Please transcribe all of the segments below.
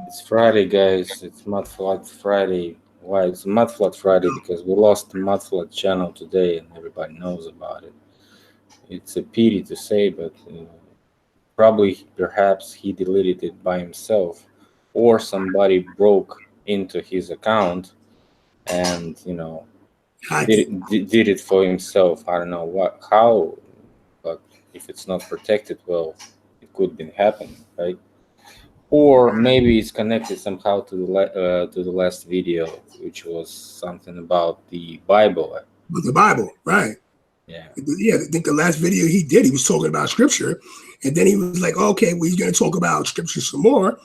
It's Friday, guys. It's Mudflat Friday. Why it's Mudflat Friday? Because we lost the Mudflat channel today, and everybody knows about it. It's a pity to say, but probably, perhaps he deleted it by himself, or somebody broke into his account and did it for himself. I don't know how, but if it's not protected, well, it could be happening, right? Or maybe it's connected somehow to the last video, which was something about the Bible. But the Bible, right? Yeah. Yeah, I think the last video he did, he was talking about scripture, and then he was like, "Okay, well, he's going to talk about scripture some more,"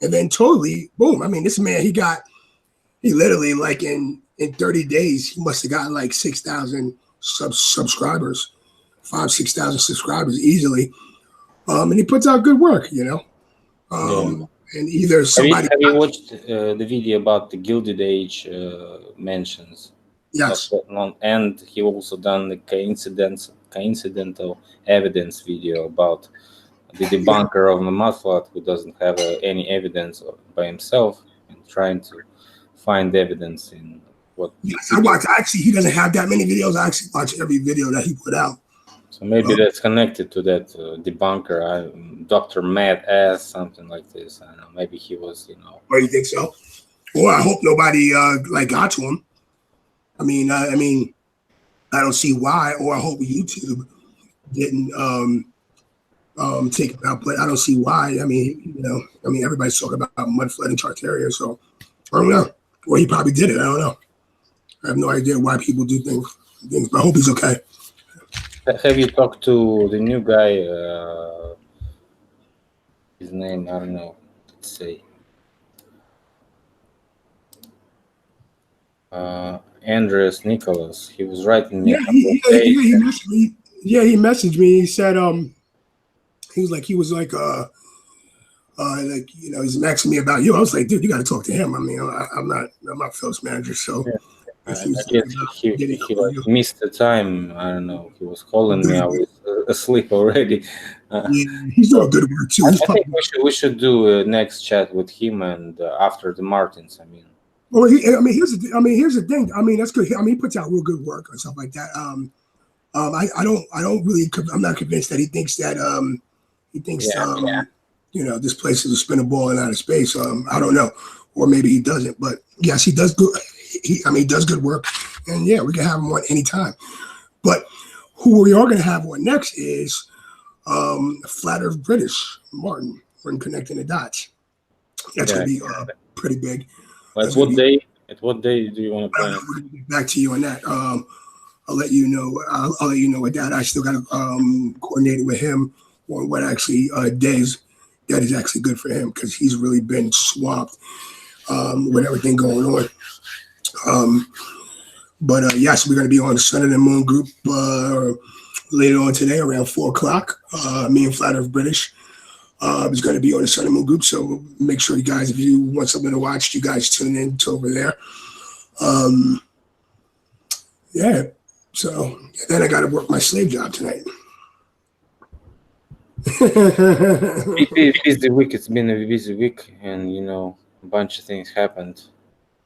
and then totally, boom. I mean, this man, he literally like in 30 days, he must have gotten like 6,000 subscribers, 6,000 subscribers easily, and he puts out good work, Yeah. And either somebody have you watched the video about the Gilded Age mentions? Yes. And he also done the coincidental evidence video about the debunker of the Mudflat who doesn't have any evidence by himself and trying to find evidence in what. Yes, I watch. Actually, he doesn't have that many videos. I actually watch every video that he put out. So maybe that's connected to that debunker. Dr. Matt asked something like this. I don't know. Maybe he was, Oh, you think so? Well, I hope nobody got to him. I mean, I don't see why, or I hope YouTube didn't take it out, but I don't see why. I mean, everybody's talking about Mudflat and Tartaria, so I don't know. Or he probably did it. I don't know. I have no idea why people do things, but I hope he's okay. Have you talked to the new guy? His name, I don't know. Let's say Andreas Nicholas. He was writing me. He messaged me. Yeah, he messaged me. He said, he was like, he's asking me about you. I was like, dude, you got to talk to him. I mean, I'm not Phil's manager, so. Yeah. I guess he like missed the time. I don't know. He was calling me. I was asleep already. Yeah, he's doing good work too. I think we should do a next chat with him and after the Martins. I mean. Well, here's the thing. I mean, that's good. I mean, he puts out real good work and stuff like that. I don't really. I'm not convinced that he thinks that. This place is a spinning ball in outer space. I don't know, or maybe he doesn't. But yes, he does good. He does good work, and yeah, we can have him on anytime. But who we are going to have on next is Flat Earth British Martin from Connecting the Dots. That's going to be pretty big. At what day? At what day do you want to plan? We're going to get back to you on that. I'll let you know. I'll let you know with that. I still got to coordinate with him on what actually days that is actually good for him because he's really been swamped with everything going on. But yes, we're going to be on the Sun and the Moon group later on today around 4:00. Me and Flat Earth British is going to be on the Sun and Moon group. So make sure you guys, if you want something to watch, you guys tune in to over there. Yeah. So then I got to work my slave job tonight. Busy week. It's been a busy week, and a bunch of things happened.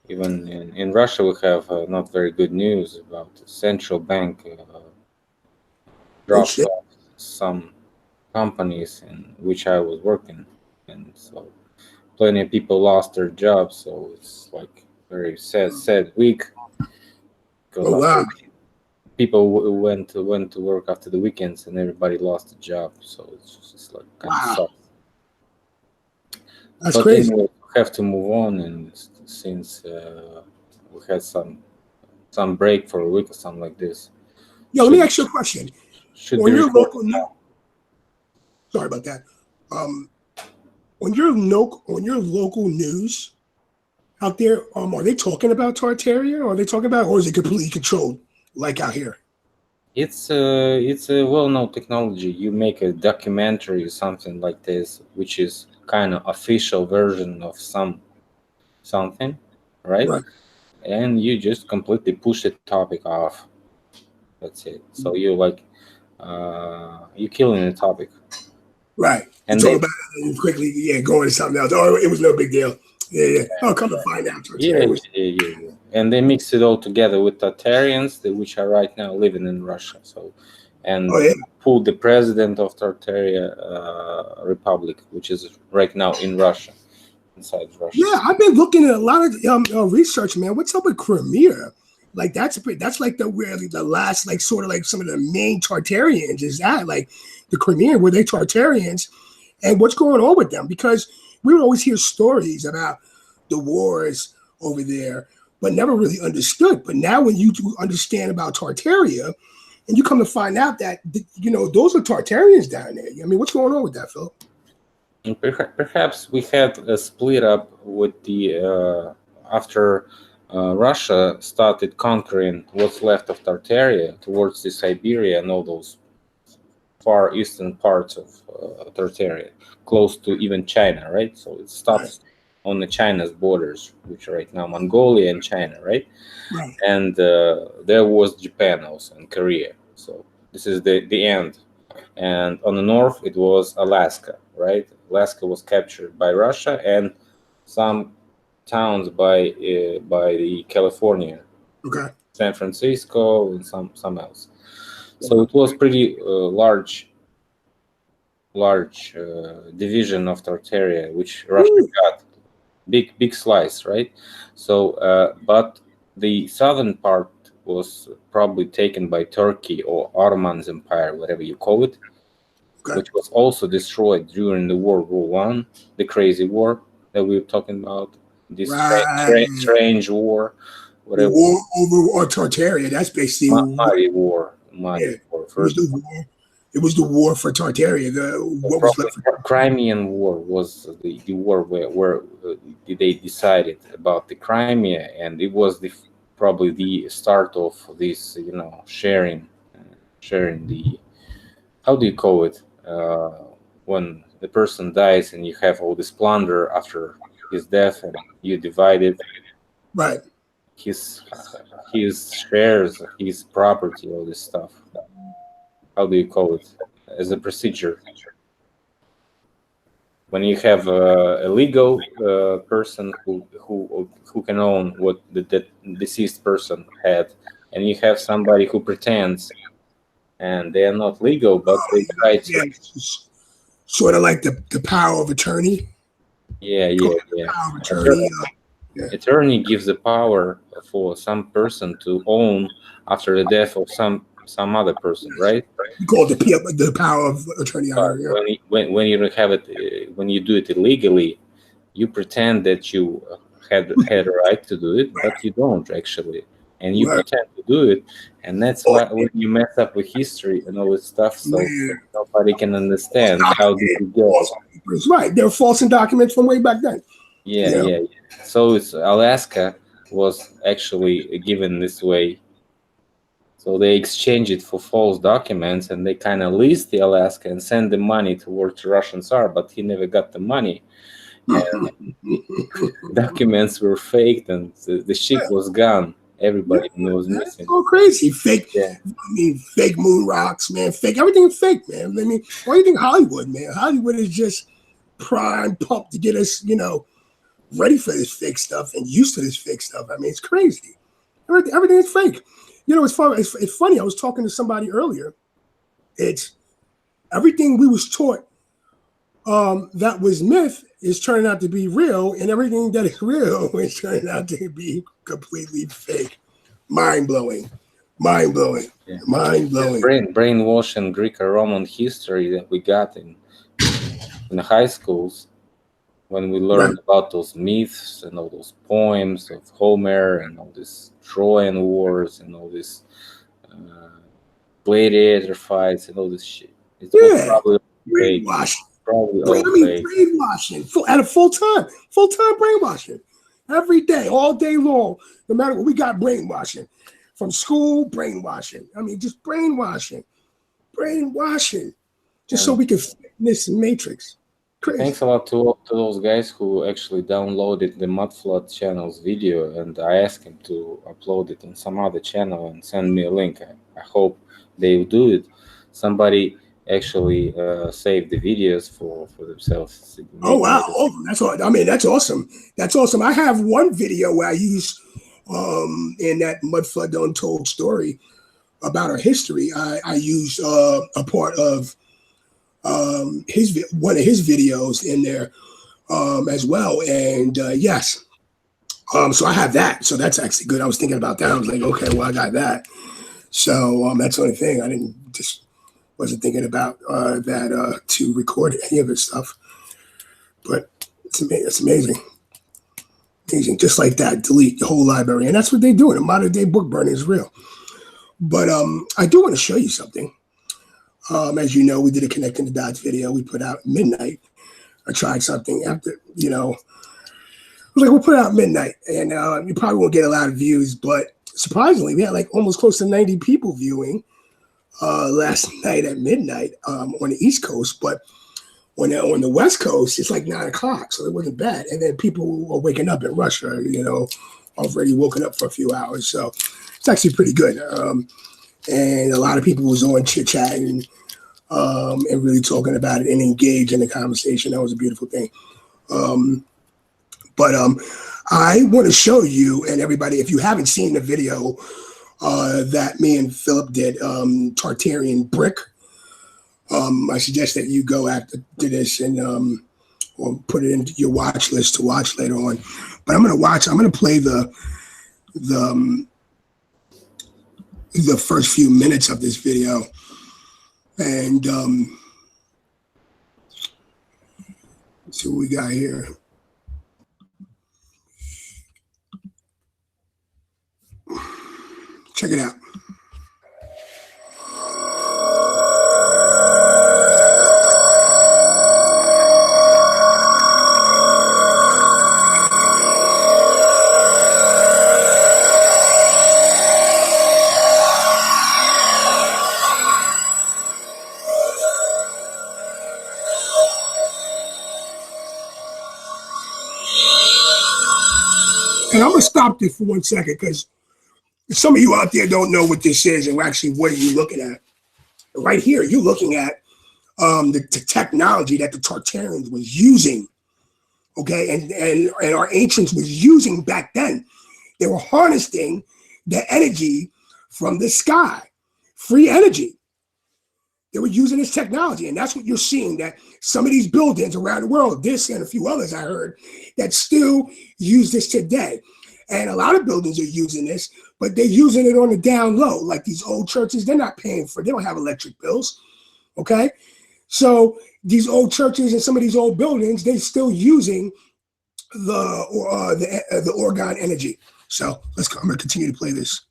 Even in Russia, we have not very good news about the central bank dropped off some companies in which I was working, and so plenty of people lost their jobs. So it's like very sad week. Oh, wow. People went to work after the weekends, and everybody lost a job. So it's just like kind of sucks. That's crazy. We have to move on, and since we had some break for a week or something like this. Yo, let me ask you a question. On your local news, sorry about that. On your local news out there, are they talking about Tartaria, or are they talking about, or is it completely controlled like out here? It's a well-known technology. You make a documentary or something like this, which is kind of official version of something, right? And you just completely push the topic off. That's it. So you you're killing the topic. Right. And You talk about it quickly, going to something else. Oh, it was no big deal. Yeah. Oh, come to find out. Yeah. And they mix it all together with Tartarians, which are right now living in Russia. So, and pulled the president of Tartaria Republic, which is right now in Russia, inside Russia. Yeah, I've been looking at a lot of research, man. What's up with Crimea? Like that's like the last, like sort of like some of the main Tartarians is that like the Crimean, were they Tartarians, and what's going on with them? Because we would always hear stories about the wars over there, but never really understood. But now when you do understand about Tartaria, and you come to find out that those are Tartarians down there. I mean, what's going on with that, Phil? Perhaps we had a split up with the after Russia started conquering what's left of Tartaria towards the Siberia and all those far eastern parts of Tartaria, close to even China, right? So it stops on the China's borders, which are right now Mongolia and China, right? And there was Japan also and Korea. So this is the end. And on the north, it was Alaska, right? Alaska was captured by Russia and some towns by the California, San Francisco, and some else. So it was pretty large division of Tartaria, which Russia got big slice, right? So, but the southern part was probably taken by Turkey or Ottoman's Empire, whatever you call it, which was also destroyed during the World War I, the crazy war that we were talking about, this strange war, whatever. The war over Tartaria, that's basically Mighty war. First. It was the war for Tartaria. What was left for Crimean War was the war where they decided about the Crimea, and it was probably the start of this, sharing the, how do you call it, when the person dies and you have all this plunder after his death and you divide it, right? His shares, his property, all this stuff. How do you call it as a procedure? When you have a legal person who can own what the deceased person had, and you have somebody who pretends, and they are not legal, but they try to. Sort of like the power of attorney. Yeah. Power of attorney. Attorney gives the power for some person to own after the death of some other person, right? You call it the power of attorney. When you don't have it, when you do it illegally, you pretend that you had a right to do it, but you don't actually, and you pretend to do it, and that's why when you mess up with history and all this stuff, so nobody can understand how did it go. Right, they're false in documents from way back then. Yeah. So Alaska was actually given this way. So they exchange it for false documents, and they kind of lease the Alaska and send the money towards the Russian Tsar, but he never got the money. And documents were faked, and the ship was gone. Everybody knows missing. So crazy, fake. Yeah. I mean, fake moon rocks, man. Fake. Everything is fake, man. I mean, why do you think Hollywood, man? Hollywood is just prime pump to get us, ready for this fake stuff and used to this fake stuff. I mean, it's crazy. Everything is fake. It's funny. I was talking to somebody earlier. It's everything we was taught that was myth is turning out to be real, and everything that is real is turning out to be completely fake. Mind-blowing. Yeah. Brainwashing Greek and Roman history that we got in the high schools when we learned about those myths and all those poems of Homer and all this Trojan wars and all this gladiator fights and all this shit. It's probably brainwashing. Brainwashing at a full-time brainwashing every day, all day long. No matter what, we got brainwashing from school. Brainwashing. I mean, just brainwashing, just so we can fit in this matrix. Crazy. Thanks a lot to those guys who actually downloaded the Mudflood channel's video, and I asked him to upload it in some other channel and send me a link. I hope they will do it. Somebody actually save the videos for themselves. Oh Making wow! it. Oh, that's all. I mean, that's awesome. That's awesome. I have one video where I use in that Mud Flood Untold story about our history. I used a part of one of his videos in there as well. And yes, so I have that. So that's actually good. I was thinking about that. I was like, okay, well, I got that. So that's the only thing. I didn't just wasn't thinking about that to record any of this stuff. But it's amazing. Amazing. Just like that, delete the whole library. And that's what they do. In modern day book burning is real. But I do want to show you something. As you know, we did a connecting the dots video we put out at midnight. I tried something after, I was like, we'll put it out at midnight. And you probably won't get a lot of views, but surprisingly, we had like almost close to 90 people viewing last night at midnight on the East Coast. But on the West Coast, it's like 9 o'clock, so it wasn't bad. And then people are waking up in Russia, already woken up for a few hours. So it's actually pretty good. And a lot of people was on chit-chatting and really talking about it and engaged in the conversation. That was a beautiful thing. But I want to show you and everybody, if you haven't seen the video that me and Philip did, Tartarian Brick, I suggest that you go after this and or put it into your watch list to watch later on. But I'm going to play the first few minutes of this video. And let's see what we got here. Check it out. And I'm going to stop this for 1 second because some of you out there don't know what this is and actually what are you looking at. Right here, you're looking at the technology that the Tartarians was using, okay, and our ancients was using back then. They were harnessing the energy from the sky, free energy. They were using this technology, and that's what you're seeing, that some of these buildings around the world, this and a few others I heard, that still use this today. And a lot of buildings are using this, but they're using it on the down low. Like these old churches, they're not paying for, they don't have electric bills, okay? So these old churches and some of these old buildings, they're still using the orgone energy. So I'm going to continue to play this.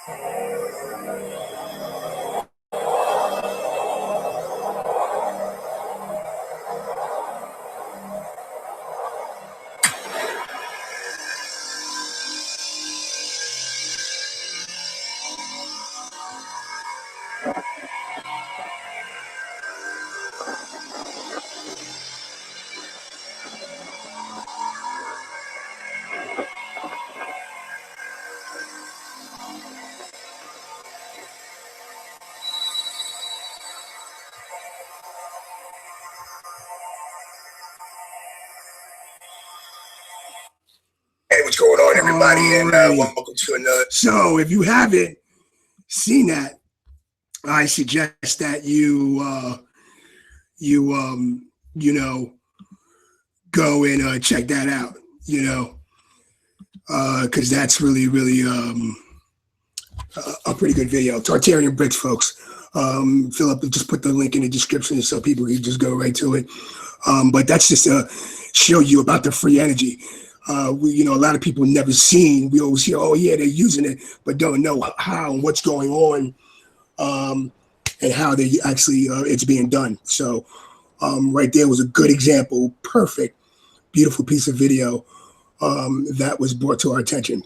Hey, what's going on, everybody? And welcome to another. So, if you haven't seen that, I suggest that you go and check that out. Because that's really a pretty good video. Tartarian bricks, folks. Philip just put the link in the description so people can just go right to it. But that's just to show you about the free energy. A lot of people never seen. We always hear, oh yeah, they're using it, but don't know how and what's going on, and how they actually it's being done. So, right there was a good example, perfect, beautiful piece of video that was brought to our attention.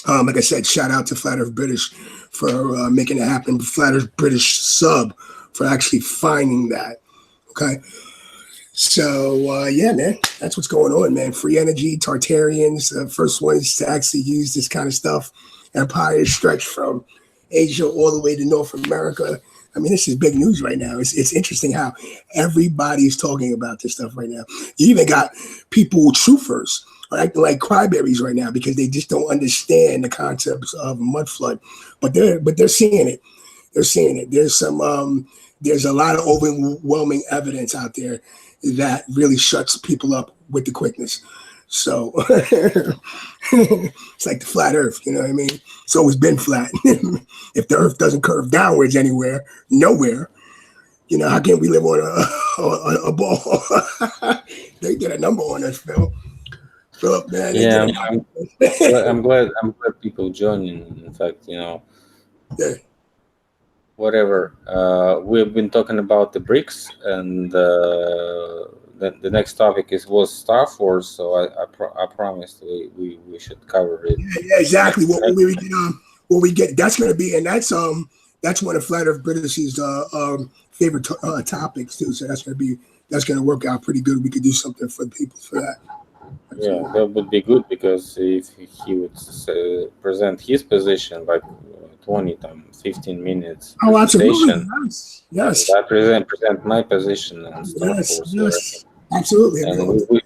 Like I said, shout out to Flat Earth British for making it happen. Flat Earth British sub for actually finding that. Okay. So, yeah, man, that's what's going on, man. Free energy, Tartarians, first ones to actually use this kind of stuff. Empire stretched from Asia all the way to North America. I mean, this is big news right now. It's interesting how everybody's talking about this stuff right now. You even got people, truthers, acting like crybabies right now because they just don't understand the concepts of mud flood. But they're seeing it. They're seeing it. There's a lot of overwhelming evidence out there that really shuts people up with the quickness. So it's like the flat earth, you know what I mean? It's always been flat. If the earth doesn't curve downwards anywhere, nowhere, how can we live on a ball? They get a number on us, Philip, man. Yeah, I'm glad people joining. In fact, Yeah. Whatever. We've been talking about the BRICS, and the next topic was Star Force. So I promised we should cover it. Yeah, exactly. What we get, that's going to be, and that's one of Flat Earth British's favorite topics too. So that's going to work out pretty good. We could do something for the people for that. Yeah, that would be good, because if he would present his position like 15 minutes. Oh, absolutely. Yes. I present my position and stuff. Yes. Absolutely. And we would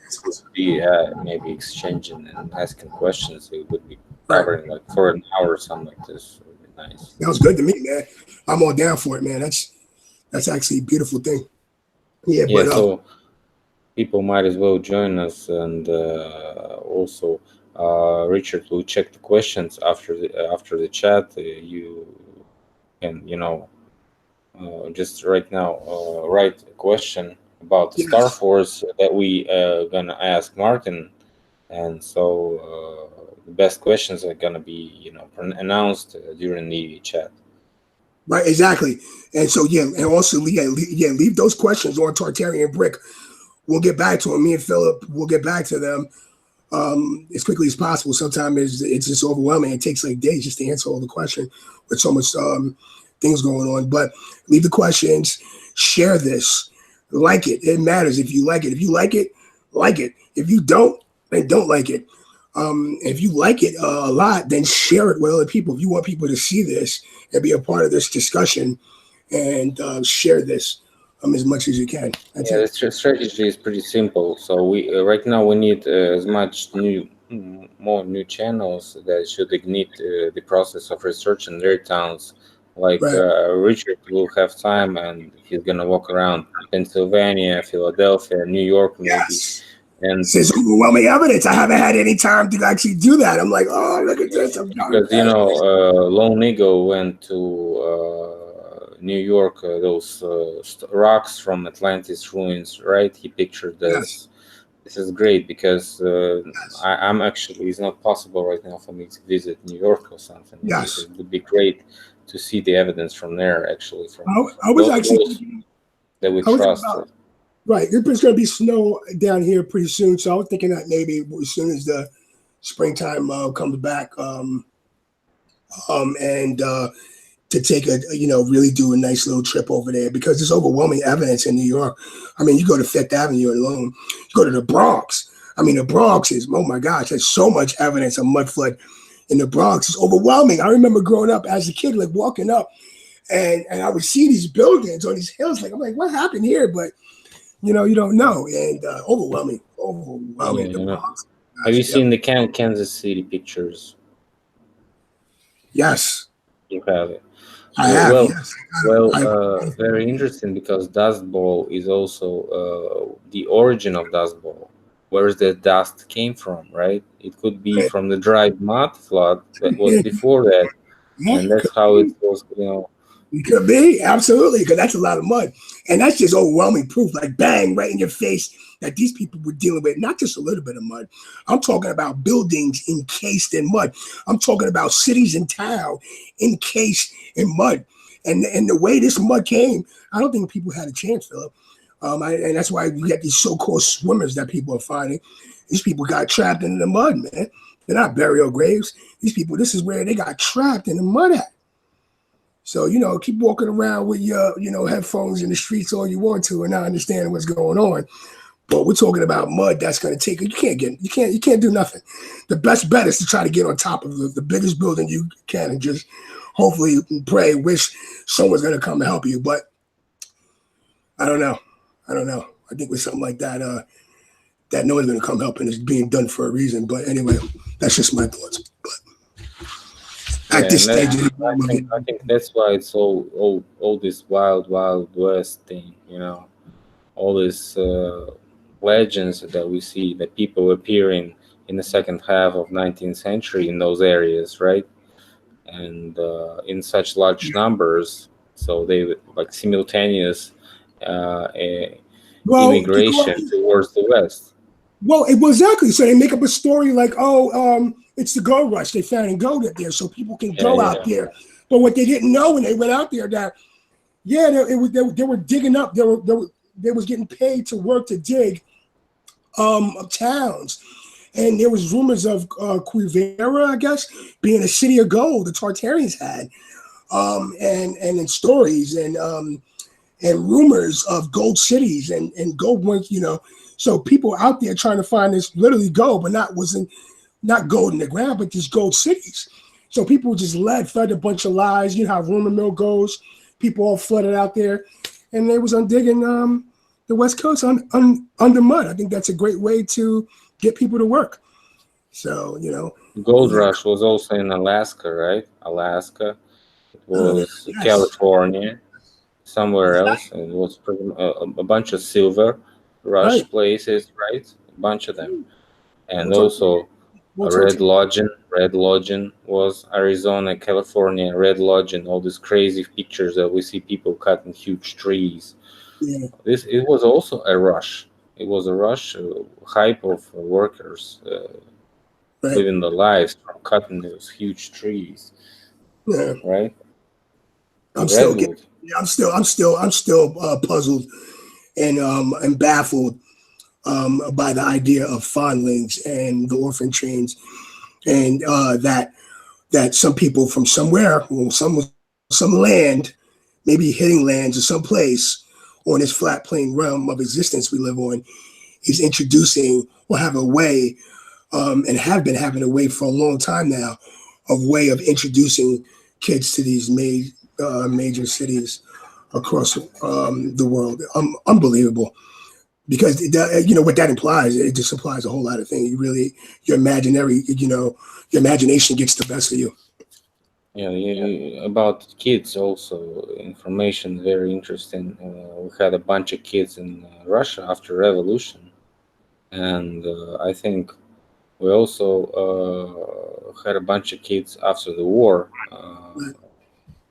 be maybe exchanging and asking questions. We would be covering like for an hour or something like this. It would be nice. That was good to me, man. I'm all down for it, man. That's actually a beautiful thing. Yeah, but so people might as well join us, and also Richard will check the questions after the chat. You can just right now write a question about the Star Force that we gonna ask Martin, and so the best questions are gonna be announced during the chat. Right, exactly. And so and also leave those questions on Tartarian Brick. We'll get back to them. Me and Philip will get back to them as quickly as possible. Sometimes it's just overwhelming. It takes like days just to answer all the questions with so much things going on. But leave the questions, share this, like it. It matters if you like it. If you like it, like it. If you don't, then don't like it. If you like it a lot, then share it with other people. If you want people to see this and be a part of this discussion, and share this as much as you can. The strategy is pretty simple. So we right now we need as much more new channels that should ignite the process of research in their towns. Like Richard will have time, and he's gonna walk around Pennsylvania, Philadelphia, New York, maybe. Yes. And there's overwhelming evidence. I haven't had any time to actually do that. I'm like, oh, look at this. Because Lone Eagle went to New York, those rocks from Atlantis ruins, right? He pictured this This is great because I'm actually, it's not possible right now for me to visit New York or something. Yes. It would be great to see the evidence from there, actually, from I was actually those thinking, that we I was trust. about, right. There's going to be snow down here pretty soon, so I was thinking that maybe as soon as the springtime comes back, and to take a really do a nice little trip over there because there's overwhelming evidence in New York. I mean, you go to Fifth Avenue alone, you go to the Bronx. I mean, the Bronx is, oh my gosh, there's so much evidence of mud flood in the Bronx. It's overwhelming. I remember growing up as a kid, like walking up, and I would see these buildings on these hills. Like I'm like, what happened here? But you don't know. And overwhelming. Yeah, The Bronx. Have you Gosh, yep. seen the Kansas City pictures? Yes, You have it. I have. Yes. Very interesting because Dust Bowl is also the origin of Dust Bowl. Where the dust came from, right? It could be from the dried mud flood that was before that, and that's how it was, It could be, absolutely, because that's a lot of mud. And that's just overwhelming proof, like bang, right in your face, that these people were dealing with not just a little bit of mud. I'm talking about buildings encased in mud. I'm talking about cities and town encased in mud. And the way this mud came, I don't think people had a chance, Philip. And that's why we get these so-called swimmers that people are finding. These people got trapped in the mud, man. They're not burial graves. These people, this is where they got trapped in the mud at. So, keep walking around with your, headphones in the streets all you want to and not understanding what's going on. But we're talking about mud that's going to take it. You can't do nothing. The best bet is to try to get on top of the biggest building you can and just hopefully pray, wish someone's going to come and help you. But I don't know. I think with something like that, that no one's going to come help and it's being done for a reason. But anyway, that's just my thoughts. But at this stage, I think that's why it's all this wild west thing, all these legends that we see that people appearing in the second half of 19th century in those areas, right? And in such large numbers, so they like simultaneous immigration towards the west. Well, exactly. So they make up a story like, it's the gold rush. They found gold up there, so people can go out there. But what they didn't know when they went out there, that they were digging up. They was getting paid to work to dig towns, and there was rumors of Quivira, I guess, being a city of gold the Tartarians had, and in stories and rumors of gold cities and gold ones, So people out there trying to find this literally gold, but not gold in the ground, but just gold cities. So people just fed a bunch of lies. You know how rumor mill goes. People all flooded out there, and they was digging the West Coast under mud. I think that's a great way to get people to work. So Gold rush was also in Alaska, right? Alaska, it was yes. California, somewhere else, and it was a bunch of silver rush places, right? A bunch of them, and also Red Lodging was Arizona, California. Red Lodging, all these crazy pictures that we see people cutting huge trees. Yeah. It was also a rush. It was a rush, hype of workers living their lives from cutting those huge trees. Yeah. Right. I'm still puzzled and baffled by the idea of fondlings and the orphan chains, and that some people from somewhere, some land, maybe hitting lands or someplace on this flat plane realm of existence we live on, is introducing or have a way, and have been having a way for a long time now, of way of introducing kids to these major cities across the world. Unbelievable. Because what that implies, it just implies a whole lot of things. Your imagination gets the best of you. Yeah, about kids also, information very interesting. We had a bunch of kids in Russia after revolution, and I think we also had a bunch of kids after the war,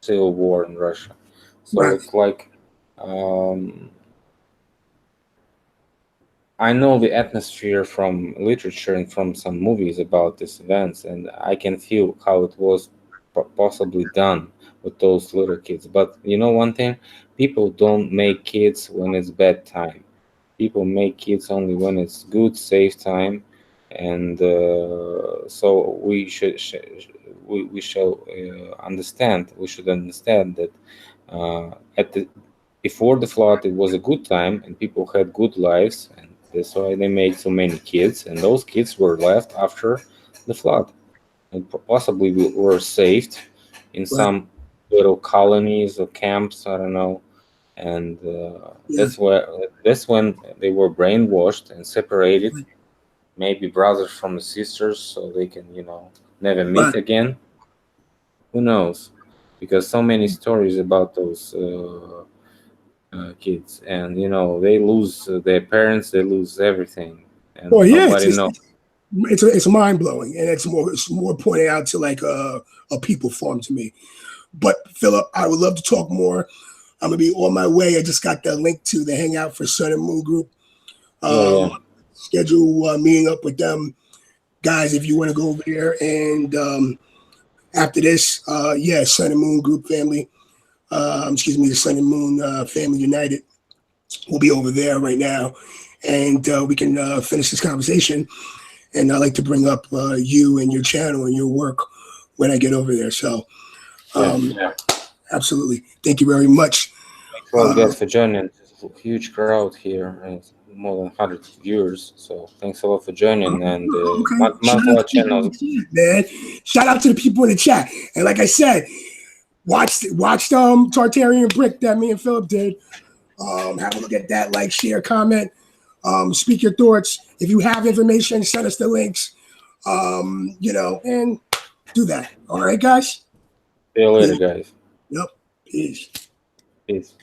civil war in Russia. So it's like I know the atmosphere from literature and from some movies about these events, and I can feel how it was possibly done with those little kids. But you know one thing, people don't make kids when it's bad time. People make kids only when it's good, safe time, and so we shall understand. We should understand that at the before the flood, it was a good time, and people had good lives, and that's why they made so many kids, and those kids were left after the flood, and possibly were saved in Right. some little colonies or camps. I don't know, and Yeah. that's when they were brainwashed and separated, maybe brothers from the sisters, so they can never Right. meet again. Who knows? Because so many stories about those kids, and they lose their parents, they lose everything, and Well, yeah, nobody knows. it's mind blowing, and it's more pointed out to like a people form to me. But Philip, I would love to talk more. I'm gonna be on my way. I just got the link to the Hangout for Sun and Moon Group. Yeah, Um, yeah, schedule meeting up with them, guys. If you want to go over there, and after this, yeah, Sun and Moon Group family. Excuse me, the Sun and Moon Family United will be over there right now, and we can finish this conversation. And I like to bring up you and your channel and your work when I get over there. So, yes. yeah, absolutely. Thank you very much. Thanks a lot, guys, for joining. There's a huge crowd here, and it's more than 100 viewers, so thanks a lot for joining. And Okay. Shout out to Manfla people in channel. the chat, man. Shout out to the people in the chat. And like I said, watch Tartarian Brick that me and Philip did. Have a look at that, like, share, comment, speak your thoughts. If you have information, send us the links. And do that. All right, guys. See you later, Peace. guys. Yep. Peace. Peace.